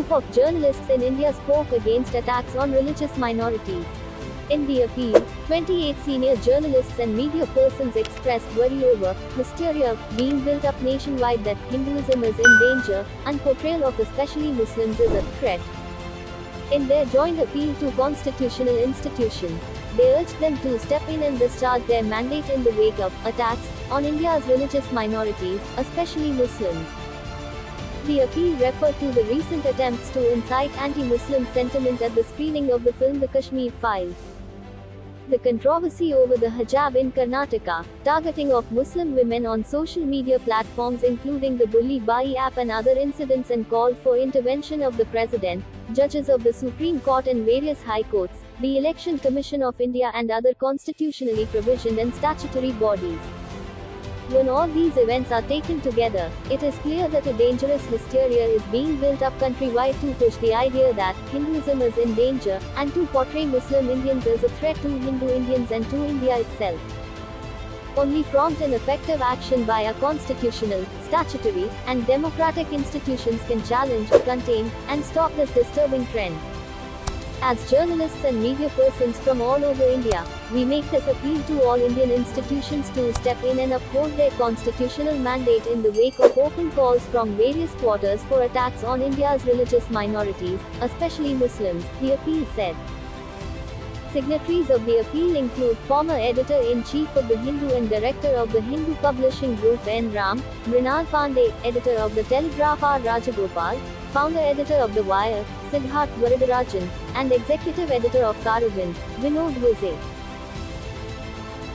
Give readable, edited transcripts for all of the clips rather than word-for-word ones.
group of journalists in India spoke against attacks on religious minorities. In the appeal, 28 senior journalists and media persons expressed worry over hysteria being built up nationwide that Hinduism is in danger, and portrayal of especially Muslims is a threat. In their joint appeal to constitutional institutions, they urged them to step in and discharge their mandate in the wake of attacks on India's religious minorities, especially Muslims. The appeal referred to the recent attempts to incite anti-Muslim sentiment at the screening of the film The Kashmir Files. The controversy over the hijab in Karnataka, targeting of Muslim women on social media platforms including the Bully Bai app and other incidents, and called for intervention of the President, judges of the Supreme Court and various high courts, the Election Commission of India and other constitutionally provisioned and statutory bodies. When all these events are taken together, it is clear that a dangerous hysteria is being built up countrywide to push the idea that Hinduism is in danger, and to portray Muslim Indians as a threat to Hindu Indians and to India itself. Only prompt and effective action by our constitutional, statutory, and democratic institutions can challenge, contain, and stop this disturbing trend. As journalists and media persons from all over India, we make this appeal to all Indian institutions to step in and uphold their constitutional mandate in the wake of open calls from various quarters for attacks on India's religious minorities, especially Muslims, the appeal said. Signatories of the appeal include former editor-in-chief of The Hindu and director of the Hindu publishing group N. Ram, Mrinal Pandey, editor of The Telegraph R. Rajagopal, founder editor of The Wire, Siddharth Varadarajan, and executive editor of Caravan, Vinod Vise.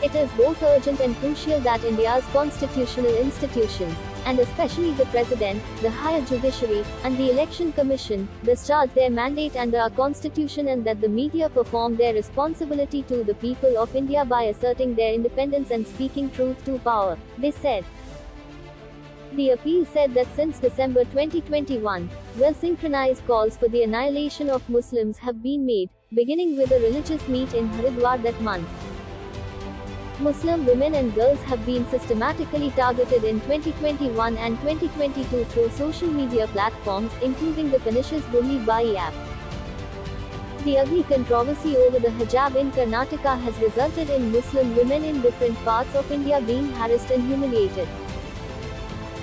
It is both urgent and crucial that India's constitutional institutions, and especially the President, the higher judiciary, and the Election Commission, discharge their mandate under our Constitution, and that the media perform their responsibility to the people of India by asserting their independence and speaking truth to power, they said. The appeal said that since December 2021, well-synchronized calls for the annihilation of Muslims have been made, beginning with a religious meet in Haridwar that month. Muslim women and girls have been systematically targeted in 2021 and 2022 through social media platforms, including the pernicious Bully Bai app. The ugly controversy over the hijab in Karnataka has resulted in Muslim women in different parts of India being harassed and humiliated.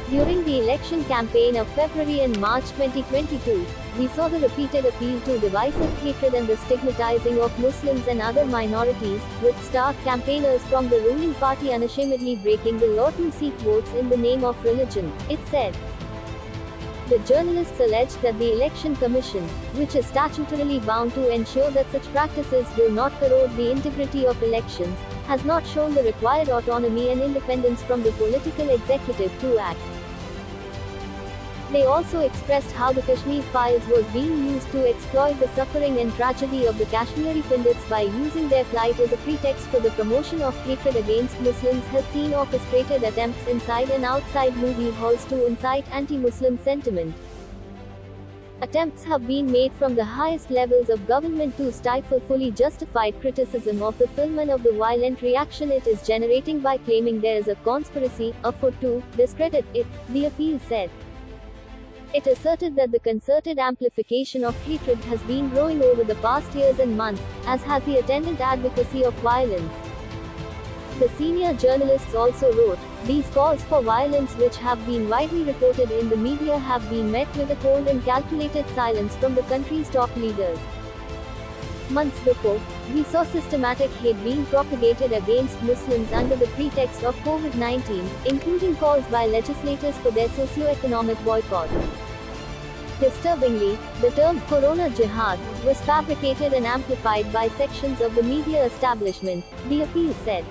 During the election campaign of February and March 2022, we saw the repeated appeal to divisive hatred and the stigmatizing of Muslims and other minorities, with star campaigners from the ruling party unashamedly breaking the law to seek votes in the name of religion, it said. The journalists alleged that the Election Commission, which is statutorily bound to ensure that such practices will not corrode the integrity of elections, has not shown the required autonomy and independence from the political executive to act. They also expressed how the Kashmir Files was being used to exploit the suffering and tragedy of the Kashmiri Pandits by using their plight as a pretext for the promotion of hatred against Muslims, has seen orchestrated attempts inside and outside movie halls to incite anti-Muslim sentiment. Attempts have been made from the highest levels of government to stifle fully justified criticism of the film and of the violent reaction it is generating by claiming there is a conspiracy afoot to discredit it, the appeal said. It asserted that the concerted amplification of hatred has been growing over the past years and months, as has the attendant advocacy of violence. The senior journalists also wrote, these calls for violence, which have been widely reported in the media, have been met with a cold and calculated silence from the country's top leaders. Months before, we saw systematic hate being propagated against Muslims under the pretext of COVID-19, including calls by legislators for their socio-economic boycott. Disturbingly, the term Corona Jihad was fabricated and amplified by sections of the media establishment, the appeal said.